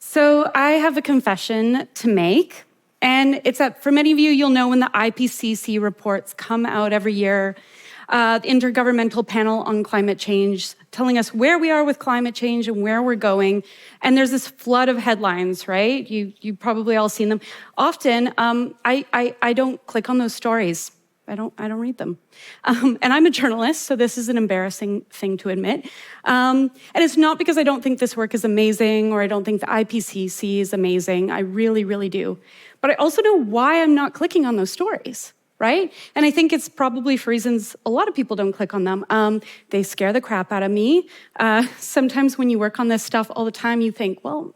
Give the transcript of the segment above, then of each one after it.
So I have a confession to make, and it's that for many of you, you'll know when the IPCC reports come out every year, the Intergovernmental Panel on Climate Change, telling us where we are with climate change and where we're going. And there's this flood of headlines, right? You probably all seen them. Often, I don't click on those stories. I don't read them. And I'm a journalist, so this is an embarrassing thing to admit. And it's not because I don't think this work is amazing or I don't think the IPCC is amazing. I really, really do. But I also know why I'm not clicking on those stories, right? And I think it's probably for reasons a lot of people don't click on them. They scare the crap out of me. Sometimes when you work on this stuff all the time, you think, well,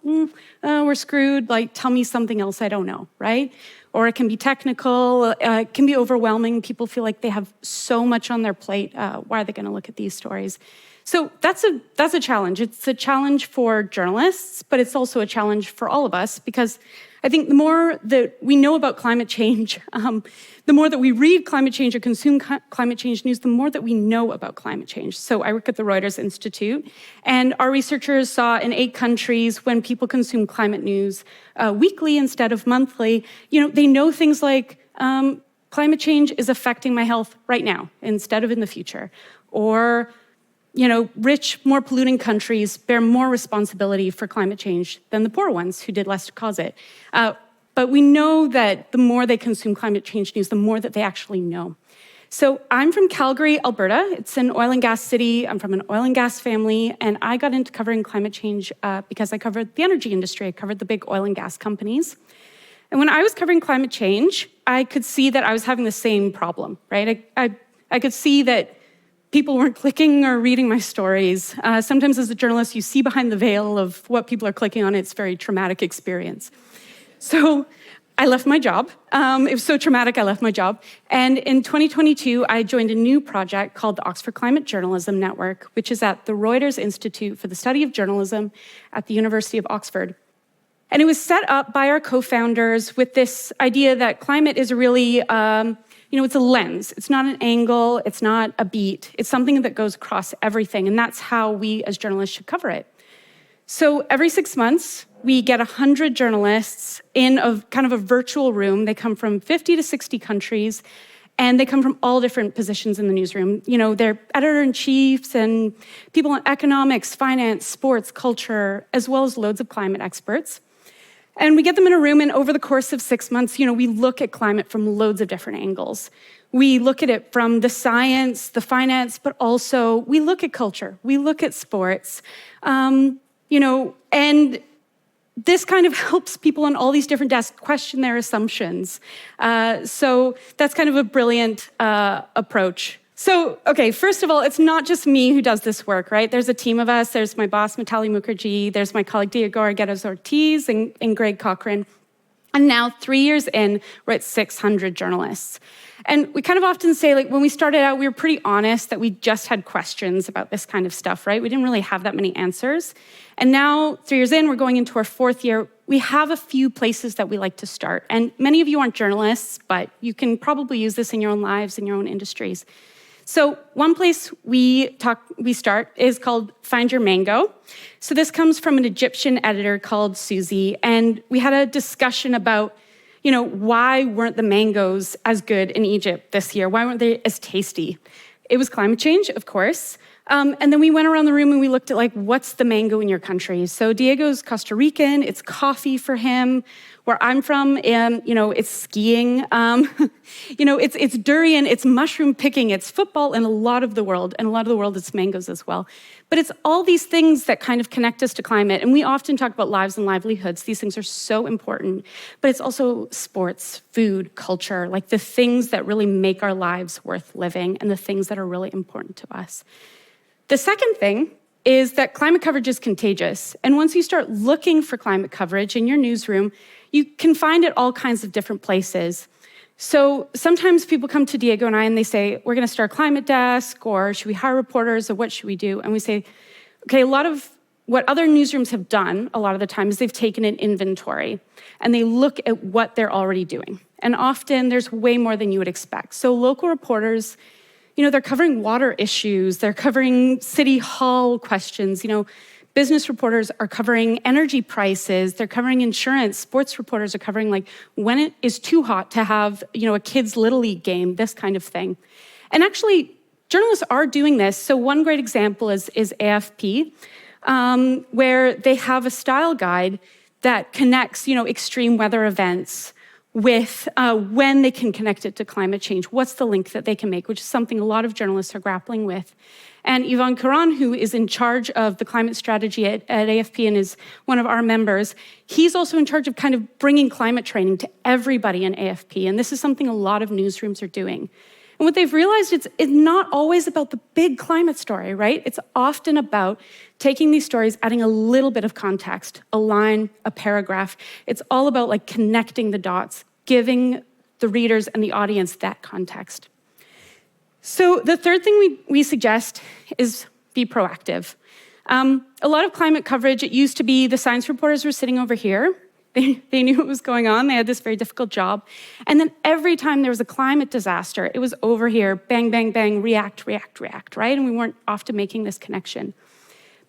we're screwed. Like, tell me something else I don't know, right? Or it can be technical, it can be overwhelming. People feel like they have so much on their plate. Why are they going to look at these stories? So that's a challenge. It's a challenge for journalists, but it's also a challenge for all of us because I think the more that we know about climate change, the more that we read climate change or consume climate change news, the more that we know about climate change. So I work at the Reuters Institute, and our researchers saw in 8 countries when people consume climate news weekly instead of monthly, they know things like climate change is affecting my health right now instead of in the future. Or rich, more polluting countries bear more responsibility for climate change than the poor ones who did less to cause it. But we know that the more they consume climate change news, the more that they actually know. So I'm from Calgary, Alberta. It's an oil and gas city. I'm from an oil and gas family, and I got into covering climate change because I covered the energy industry. I covered the big oil and gas companies. And when I was covering climate change, I could see that I was having the same problem, right? I could see that people weren't clicking or reading my stories. Sometimes as a journalist, you see behind the veil of what people are clicking on. It's a very traumatic experience. So I left my job. It was so traumatic, I left my job. And in 2022, I joined a new project called the Oxford Climate Journalism Network, which is at the Reuters Institute for the Study of Journalism at the University of Oxford. And it was set up by our co-founders with this idea that climate is really it's a lens. It's not an angle. It's not a beat. It's something that goes across everything. And that's how we as journalists should cover it. So every 6 months, we get 100 journalists in a kind of a virtual room. They come from 50 to 60 countries, and they come from all different positions in the newsroom. They're editor-in-chiefs and people in economics, finance, sports, culture, as well as loads of climate experts. And we get them in a room, and over the course of 6 months, we look at climate from loads of different angles. We look at it from the science, the finance, but also we look at culture. We look at sports, and this kind of helps people on all these different desks question their assumptions. So that's kind of a brilliant approach. So, okay, first of all, it's not just me who does this work, right? There's a team of us. There's my boss, Mitali Mukherjee. There's my colleague, Diego Arguedas-Ortiz and Greg Cochran. And now, 3 years in, we're at 600 journalists. And we kind of often say, when we started out, we were pretty honest that we just had questions about this kind of stuff, right? We didn't really have that many answers. And now, 3 years in, we're going into our 4th year. We have a few places that we like to start. And many of you aren't journalists, but you can probably use this in your own lives, in your own industries. So one place we start is called Find Your Mango. So this comes from an Egyptian editor called Susie, and we had a discussion about, why weren't the mangoes as good in Egypt this year? Why weren't they as tasty? It was climate change, of course. And then we went around the room and we looked at what's the mango in your country? So Diego's Costa Rican, it's coffee for him. Where I'm from, it's skiing. It's durian, it's mushroom picking, it's football in a lot of the world. And a lot of the world, it's mangoes as well. But it's all these things that kind of connect us to climate. And we often talk about lives and livelihoods. These things are so important. But it's also sports, food, culture, the things that really make our lives worth living and the things that are really important to us. The second thing is that climate coverage is contagious. And once you start looking for climate coverage in your newsroom, you can find it all kinds of different places. So sometimes people come to Diego and I and they say, we're going to start a climate desk, or should we hire reporters, or what should we do? And we say, okay, a lot of what other newsrooms have done a lot of the time is they've taken an inventory and they look at what they're already doing. And often there's way more than you would expect. So local reporters, they're covering water issues, they're covering city hall questions, Business reporters are covering energy prices, they're covering insurance, sports reporters are covering like when it is too hot to have, a kid's Little League game, this kind of thing. And actually, journalists are doing this. So one great example is AFP, where they have a style guide that connects, extreme weather events with when they can connect it to climate change. What's the link that they can make, which is something a lot of journalists are grappling with. And Yvonne Caron, who is in charge of the climate strategy at AFP and is one of our members, he's also in charge of kind of bringing climate training to everybody in AFP. And this is something a lot of newsrooms are doing. And what they've realized is it's not always about the big climate story, right? It's often about taking these stories, adding a little bit of context, a line, a paragraph. It's all about like connecting the dots, giving the readers and the audience that context. So the third thing we suggest is be proactive. A lot of climate coverage, it used to be the science reporters were sitting over here. They knew what was going on. They had this very difficult job. And then every time there was a climate disaster, it was over here, bang, bang, bang, react, react, react, right? And we weren't often making this connection.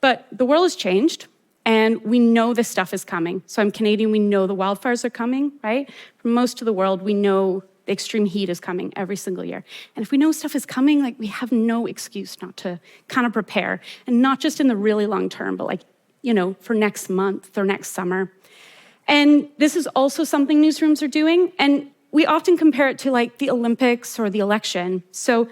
But the world has changed, and we know this stuff is coming. So I'm Canadian, we know the wildfires are coming, right? For most of the world, we know the extreme heat is coming every single year. And if we know stuff is coming, like we have no excuse not to kind of prepare. And not just in the really long term, but like, for next month or next summer. And this is also something newsrooms are doing. And we often compare it to like the Olympics or the election. So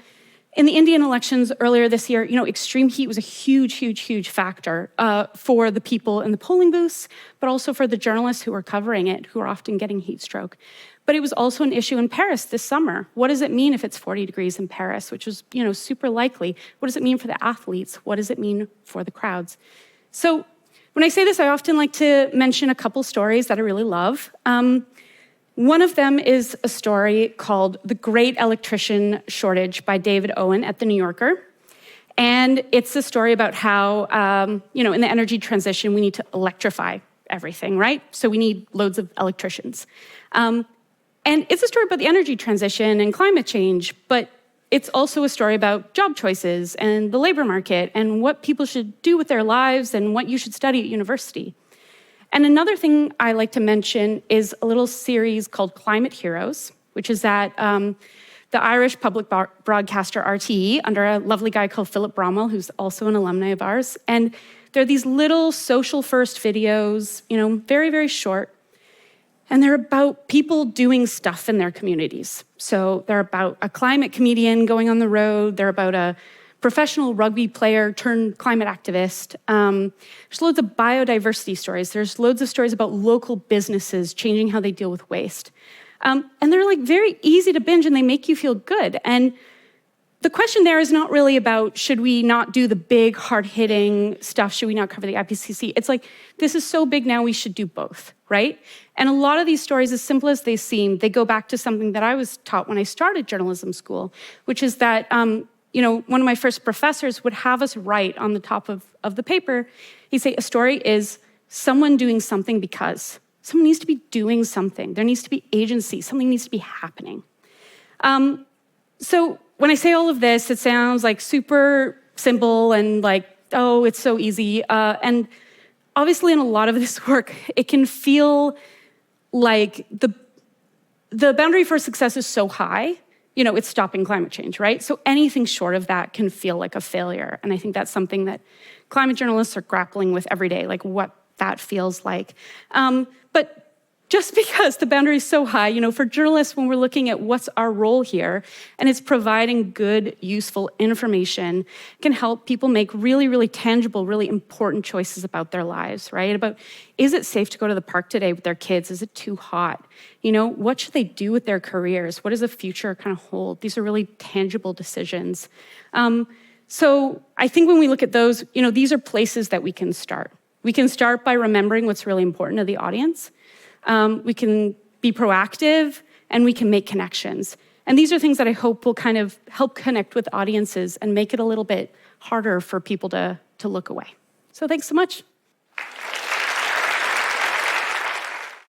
in the Indian elections earlier this year, extreme heat was a huge, huge, huge factor for the people in the polling booths, but also for the journalists who are covering it, who are often getting heat stroke. But it was also an issue in Paris this summer. What does it mean if it's 40 degrees in Paris, which is, super likely? What does it mean for the athletes? What does it mean for the crowds? So when I say this, I often like to mention a couple stories that I really love. One of them is a story called The Great Electrician Shortage by David Owen at The New Yorker. And it's a story about how, in the energy transition, we need to electrify everything, right? So we need loads of electricians. And it's a story about the energy transition and climate change, but it's also a story about job choices and the labor market and what people should do with their lives and what you should study at university. And another thing I like to mention is a little series called Climate Heroes, which is at the Irish public broadcaster RTE under a lovely guy called Philip Bromwell, who's also an alumni of ours. And they're these little social first videos, very, very short. And they're about people doing stuff in their communities. So they're about a climate comedian going on the road. They're about a professional rugby player turned climate activist. There's loads of biodiversity stories. There's loads of stories about local businesses changing how they deal with waste. And they're like very easy to binge and they make you feel good. And the question there is not really about, should we not do the big, hard-hitting stuff? Should we not cover the IPCC? It's like, this is so big now, we should do both, right? And a lot of these stories, as simple as they seem, they go back to something that I was taught when I started journalism school, which is that, one of my first professors would have us write on the top of the paper, he'd say, a story is someone doing something because. Someone needs to be doing something. There needs to be agency. Something needs to be happening. So when I say all of this, it sounds like super simple and like, oh, it's so easy. And obviously in a lot of this work, it can feel like the boundary for success is so high, it's stopping climate change, right? So anything short of that can feel like a failure. And I think that's something that climate journalists are grappling with every day, like what that feels like. But just because the boundary is so high, for journalists, when we're looking at what's our role here, and it's providing good, useful information, can help people make really, really tangible, really important choices about their lives, right? About, is it safe to go to the park today with their kids? Is it too hot? What should they do with their careers? What does the future kind of hold? These are really tangible decisions. So I think when we look at those, these are places that we can start. We can start by remembering what's really important to the audience. We can be proactive, and we can make connections. And these are things that I hope will kind of help connect with audiences and make it a little bit harder for people to look away. So thanks so much.